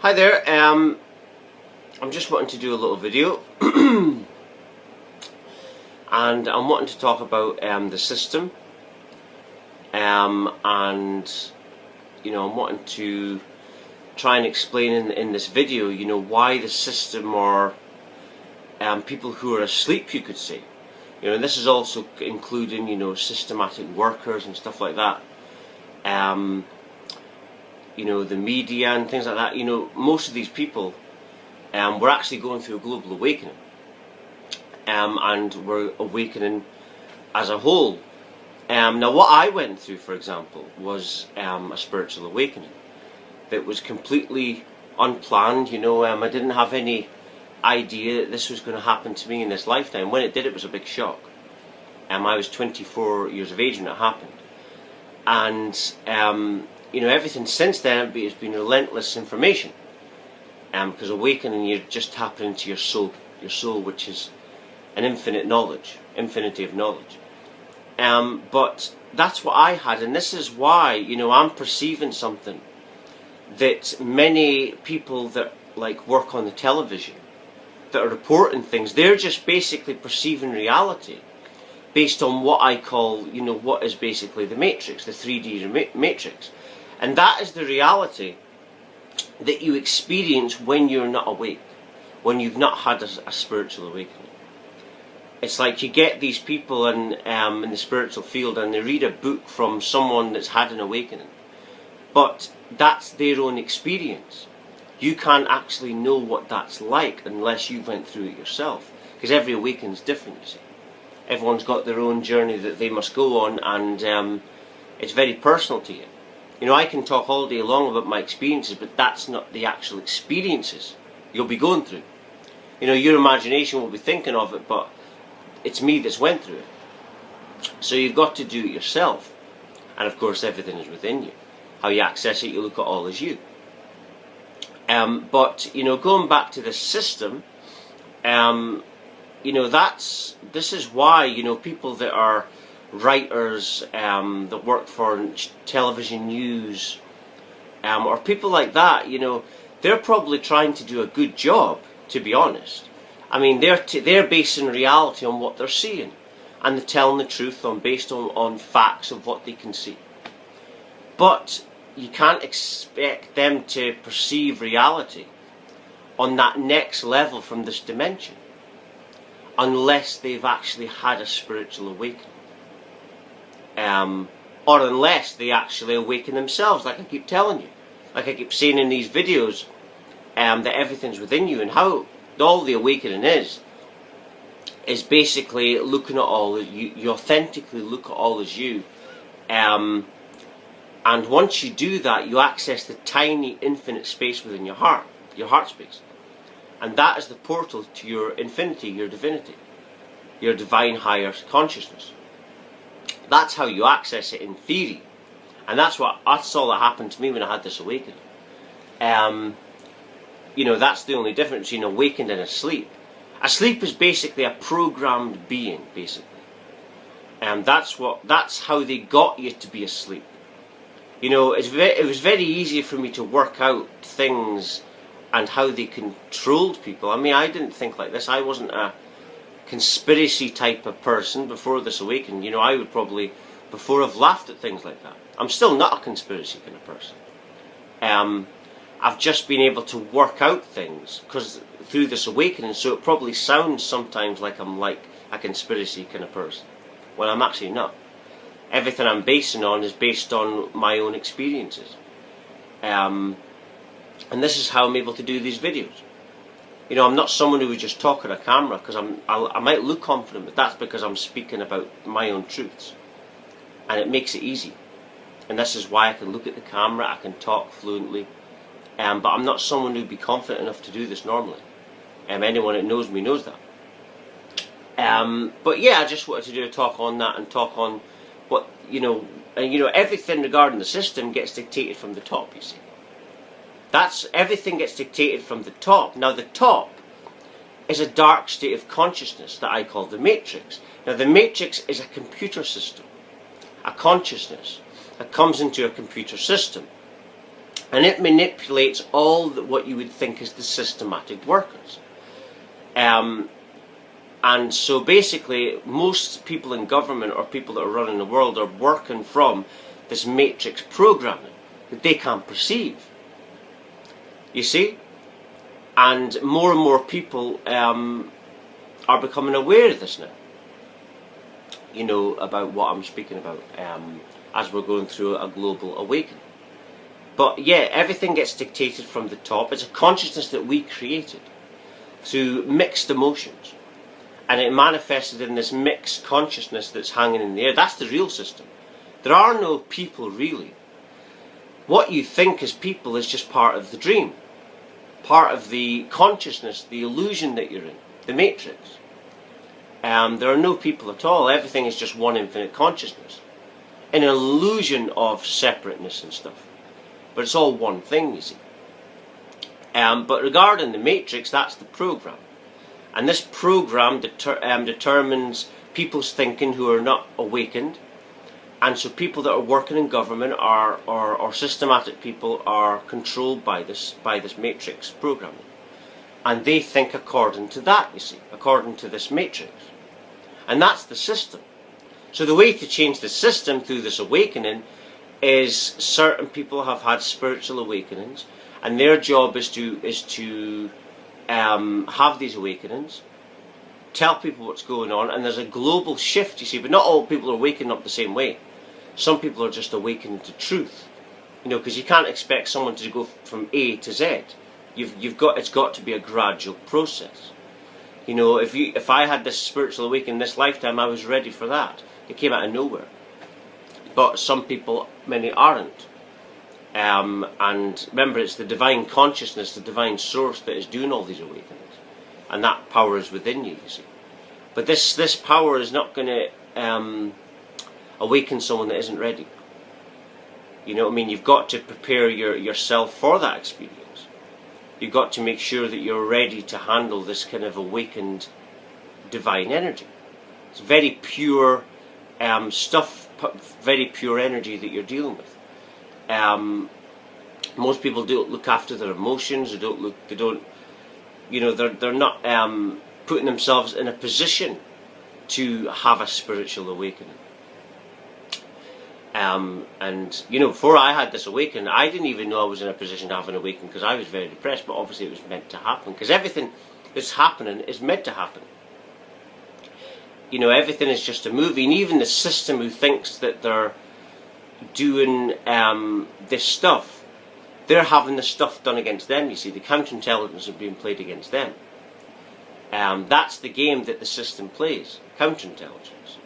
Hi there, I'm just wanting to do a little video and I'm wanting to talk about the system and I'm wanting to try and explain in this video why the system, or people who are asleep, you could say, and this is also including systematic workers and stuff like that, the media and things like that. Most of these people we're actually going through a global awakening, and we're awakening as a whole. Now what I went through, for example, was a spiritual awakening that was completely unplanned. I didn't have any idea that this was going to happen to me in this lifetime. When it did, it was a big shock. I was 24 years of age when it happened, and everything since then has been relentless information, because awakening, you're just tapping into your soul, which is an infinity of knowledge. But that's what I had, and this is why I'm perceiving something that many people that work on the television, that are reporting things, they're just basically perceiving reality based on what I call, what is basically the matrix, the 3D matrix. And that is the reality that you experience when you're not awake, when you've not had a spiritual awakening. It's like you get these people in the spiritual field, and they read a book from someone that's had an awakening, but that's their own experience. You can't actually know what that's like unless you went through it yourself, because every awakening is different, you see. Everyone's got their own journey that they must go on, and it's very personal to you. I can talk all day long about my experiences, but that's not the actual experiences you'll be going through. Your imagination will be thinking of it, but it's me that's went through it. So you've got to do it yourself. And of course, everything is within you. How you access it, you look at all as you. But going back to the system, this is why people that are writers, that work for television news, or people like that, they're probably trying to do a good job, to be honest. They're basing reality on what they're seeing, and they're telling the truth based on facts of what they can see. But you can't expect them to perceive reality on that next level from this dimension unless they've actually had a spiritual awakening. Or unless they actually awaken themselves, like I keep telling you, like I keep saying in these videos, that everything's within you, and how all the awakening is basically looking at all. You authentically look at all as you, and once you do that, you access the tiny infinite space within your heart space, and that is the portal to your infinity, your divinity, your divine higher consciousness. That's how you access it in theory, and that's all that happened to me when I had this awakening. That's the only difference between awakened and asleep. Asleep is basically a programmed being, basically, and that's how they got you to be asleep. It was very easy for me to work out things and how they controlled people. I didn't think like this. I wasn't a conspiracy type of person before this awakening. I would probably before have laughed at things like that. I'm still not a conspiracy kind of person. I've just been able to work out things through this awakening, so it probably sounds sometimes like I'm like a conspiracy kind of person, when I'm actually not. Everything I'm basing on is based on my own experiences, and this is how I'm able to do these videos. I'm not someone who would just talk at a camera, because I might look confident, but that's because I'm speaking about my own truths, and it makes it easy. And this is why I can look at the camera, I can talk fluently, but I'm not someone who'd be confident enough to do this normally. Anyone that knows me knows that. But yeah, I just wanted to do a talk on that, and talk on what, everything regarding the system gets dictated from the top, you see. Everything gets dictated from the top. Now the top is a dark state of consciousness that I call the matrix. Now the matrix is a computer system, a consciousness that comes into a computer system. and it manipulates all what you would think is the systematic workers. And so basically, most people in government or people that are running the world are working from this matrix programming that they can't perceive. You see? And more people are becoming aware of this now. You know, about what I'm speaking about, as we're going through a global awakening. But yeah, everything gets dictated from the top. It's a consciousness that we created through mixed emotions. And it manifested in this mixed consciousness that's hanging in the air. That's the real system. There are no people really. What you think is people is just part of the dream. Part of the consciousness, the illusion that you're in. The matrix. There are no people at all. Everything is just one infinite consciousness. An illusion of separateness and stuff. But it's all one thing, you see. But regarding the matrix, that's the program. And this program determines people's thinking who are not awakened. And so people that are working in government or systematic people are controlled by this matrix programming. And they think according to that, you see, according to this matrix. And that's the system. So the way to change the system through this awakening is certain people have had spiritual awakenings, and their job is to have these awakenings, tell people what's going on, and there's a global shift, you see, but not all people are waking up the same way. Some people are just awakening to truth, you know, because you can't expect someone to go from A to Z. It's got to be a gradual process. You know, if I had this spiritual awakening this lifetime, I was ready for that. It came out of nowhere. But some people, many aren't. And remember, it's the divine consciousness, the divine source that is doing all these awakenings. And that power is within you, you see. But this power is not going to awaken someone that isn't ready. You know what I mean? You've got to prepare yourself for that experience. You've got to make sure that you're ready to handle this kind of awakened divine energy. It's very pure stuff, very pure energy that you're dealing with. Most people don't look after their emotions. They're not putting themselves in a position to have a spiritual awakening. And you know, before I had this awakening, I didn't even know I was in a position to have an awakening because I was very depressed. But obviously, it was meant to happen because everything that's happening is meant to happen. You know, everything is just a movie, and even the system who thinks that they're doing this stuff, they're having the stuff done against them. You see, the counterintelligence is being played against them. That's the game that the system plays, counterintelligence.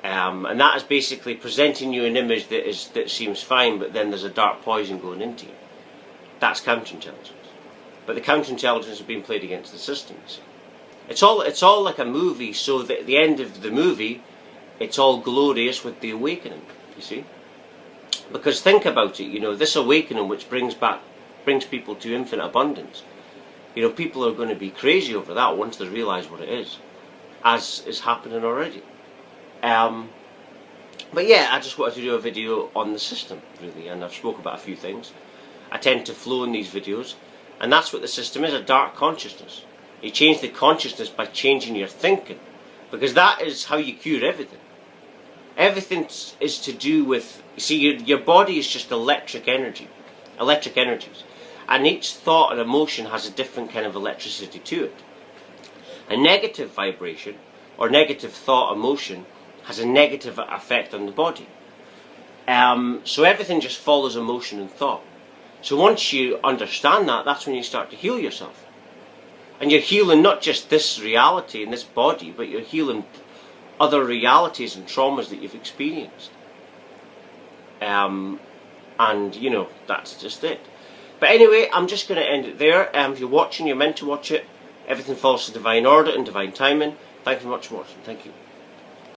And that is basically presenting you an image that seems fine, but then there's a dark poison going into you. That's counterintelligence. But the counterintelligence is being played against the system. You see. It's all like a movie. So that at the end of the movie, it's all glorious with the awakening. You see, because think about it. You know, this awakening, which brings people to infinite abundance. You know, people are going to be crazy over that once they realise what it is, as is happening already. But yeah, I just wanted to do a video on the system, really, and I've spoke about a few things. I tend to flow in these videos, and that's what the system is, a dark consciousness. You change the consciousness by changing your thinking, because that is how you cure everything. Everything is to do with, you see, your body is just electric energies, and each thought and emotion has a different kind of electricity to it. A negative vibration, or negative thought emotion, has a negative effect on the body. So everything just follows emotion and thought. So once you understand that, that's when you start to heal yourself. And you're healing not just this reality and this body, but you're healing other realities and traumas that you've experienced. And, you know, that's just it. But anyway, I'm just going to end it there. If you're watching, you're meant to watch it. Everything falls to divine order and divine timing. Thank you very much for watching. Thank you.